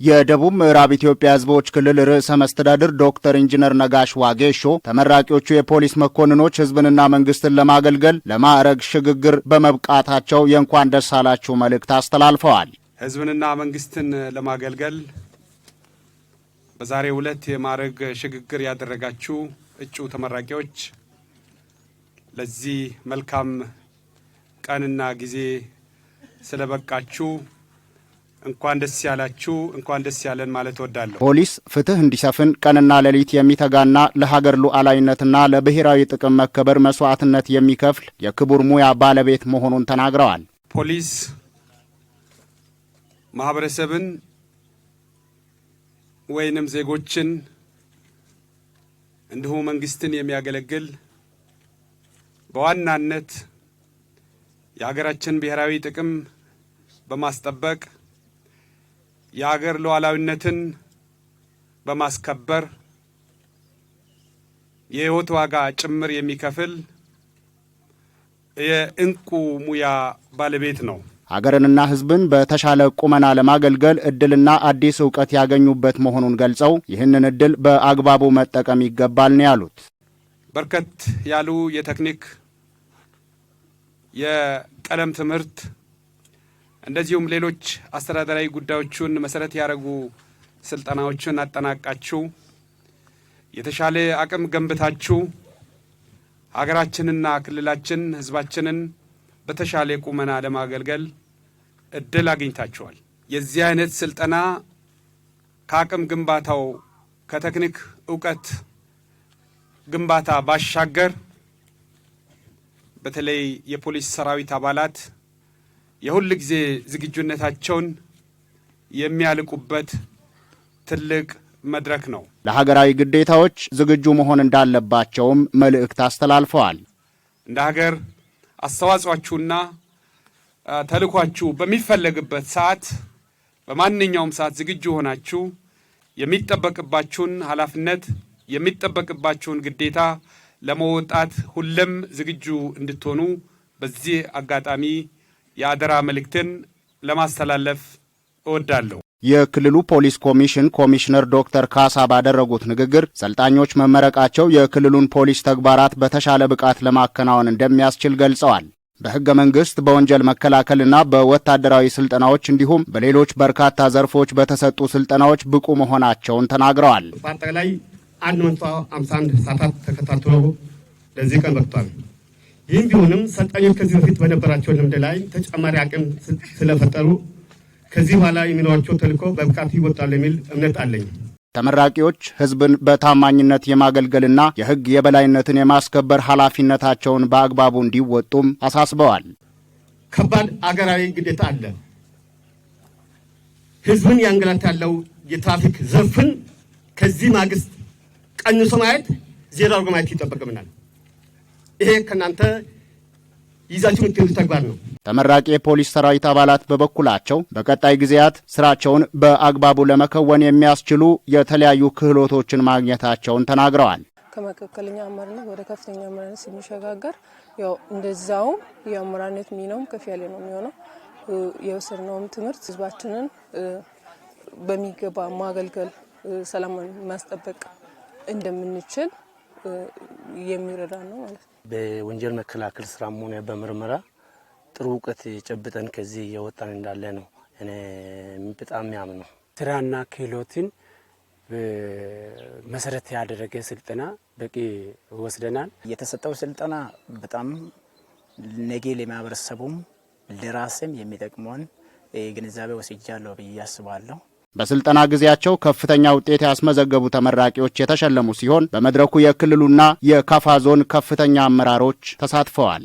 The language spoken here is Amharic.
የደቡብ ምዕራብ ኢትዮጵያ ሕዝቦች ክልል ርዕሰ መስተዳድር ዶክተር ኢንጂነር ነጋሽ ዋጌሾ ተመራቂዎቹ የፖሊስ መኮንኖች ሕዝብንና መንግስትን ለማገልገል ለማዕረግ ሽግግር በመብቃታቸው የእንኳን ደስ አላችሁ መልእክት አስተላልፈዋል። ሕዝብንና መንግስትን ለማገልገል በዛሬው ዕለት የማዕረግ ሽግግር ያደረጋችሁ እጩ ተመራቂዎች ለዚህ መልካም ቀንና ጊዜ ስለበቃችሁ እንኳን ደስ ያላችሁ እንኳን ደስ ያለን ማለት እወዳለሁ። ፖሊስ ፍትህ እንዲሰፍን ቀንና ሌሊት የሚተጋና ለሀገር ሉዓላዊነትና ለብሔራዊ ጥቅም መከበር መስዋዕትነት የሚከፍል የክቡር ሙያ ባለቤት መሆኑን ተናግረዋል። ፖሊስ ማህበረሰብን ወይንም ዜጎችን እንዲሁም መንግስትን የሚያገለግል በዋናነት የሀገራችን ብሔራዊ ጥቅም በማስጠበቅ የሀገር ሉዓላዊነትን በማስከበር የህይወት ዋጋ ጭምር የሚከፍል የእንቁ ሙያ ባለቤት ነው። ሀገርንና ህዝብን በተሻለ ቁመና ለማገልገል እድልና አዲስ ዕውቀት ያገኙበት መሆኑን ገልጸው ይህንን እድል በአግባቡ መጠቀም ይገባል ነው ያሉት። በርከት ያሉ የቴክኒክ የቀለም ትምህርት እንደዚሁም ሌሎች አስተዳደራዊ ጉዳዮችን መሰረት ያደረጉ ስልጠናዎችን አጠናቃችሁ የተሻለ አቅም ገንብታችሁ ሀገራችንና ክልላችን ህዝባችንን በተሻለ ቁመና ለማገልገል እድል አግኝታችኋል። የዚህ አይነት ስልጠና ከአቅም ግንባታው ከቴክኒክ ዕውቀት ግንባታ ባሻገር በተለይ የፖሊስ ሰራዊት አባላት የሁል ጊዜ ዝግጁነታቸውን የሚያልቁበት ትልቅ መድረክ ነው። ለሀገራዊ ግዴታዎች ዝግጁ መሆን እንዳለባቸውም መልእክት አስተላልፈዋል። እንደ ሀገር አስተዋጽኦአችሁና ተልኳችሁ በሚፈለግበት ሰዓት በማንኛውም ሰዓት ዝግጁ ሆናችሁ የሚጠበቅባችሁን ኃላፊነት የሚጠበቅባችሁን ግዴታ ለመወጣት ሁሉም ዝግጁ እንድትሆኑ በዚህ አጋጣሚ የአደራ መልእክትን ለማስተላለፍ እወዳለሁ። የክልሉ ፖሊስ ኮሚሽን ኮሚሽነር ዶክተር ካሳ ባደረጉት ንግግር ሰልጣኞች መመረቃቸው የክልሉን ፖሊስ ተግባራት በተሻለ ብቃት ለማከናወን እንደሚያስችል ገልጸዋል። በሕገ መንግሥት በወንጀል መከላከልና በወታደራዊ ስልጠናዎች እንዲሁም በሌሎች በርካታ ዘርፎች በተሰጡ ስልጠናዎች ብቁ መሆናቸውን ተናግረዋል። በአጠቃላይ 151 ሰዓታት ተከታትሎ ለዚህ ቀን በቅቷል። ይህም ቢሆንም ሰልጣኞች ከዚህ በፊት በነበራቸው ልምድ ላይ ተጨማሪ አቅም ስለፈጠሩ ከዚህ በኋላ የሚኖራቸው ተልዕኮ በብቃት ይወጣል የሚል እምነት አለኝ። ተመራቂዎች ሕዝብን በታማኝነት የማገልገልና የሕግ የበላይነትን የማስከበር ኃላፊነታቸውን በአግባቡ እንዲወጡም አሳስበዋል። ከባድ አገራዊ ግዴታ አለ። ሕዝብን ያንገላታ ያለው የትራፊክ ዘርፍን ከዚህ ማግስት ቀንሶ ማየት ዜሮ አድርጎ ማየት ይጠበቅብናል። ይሄ ከናንተ ይዛችሁ የምትሄዱት ተግባር ነው። ተመራቂ የፖሊስ ሰራዊት አባላት በበኩላቸው በቀጣይ ጊዜያት ስራቸውን በአግባቡ ለመከወን የሚያስችሉ የተለያዩ ክህሎቶችን ማግኘታቸውን ተናግረዋል። ከመካከለኛ አመራርነት ወደ ከፍተኛ አመራርነት ሲሸጋገር ያው እንደዛውም የአመራርነት ሚናውም ከፍ ያለ ነው የሚሆነው። የወሰድነውም ትምህርት ህዝባችንን በሚገባ ማገልገል፣ ሰላምን ማስጠበቅ እንደምንችል የሚረዳ ነው ማለት ነው። በወንጀል መከላከል ስራም ሆነ በምርመራ ጥሩ እውቀት ጨብጠን ከዚህ እየወጣን እንዳለ ነው እኔ በጣም የሚያምነው። ስራና ክህሎትን መሰረት ያደረገ ስልጠና በቂ ወስደናል። የተሰጠው ስልጠና በጣም ነገ ለማህበረሰቡም ለራስም የሚጠቅመውን ግንዛቤ ወስጃለሁ ብዬ አስባለሁ። በስልጠና ጊዜያቸው ከፍተኛ ውጤት ያስመዘገቡ ተመራቂዎች የተሸለሙ ሲሆን በመድረኩ የክልሉና የካፋ ዞን ከፍተኛ አመራሮች ተሳትፈዋል።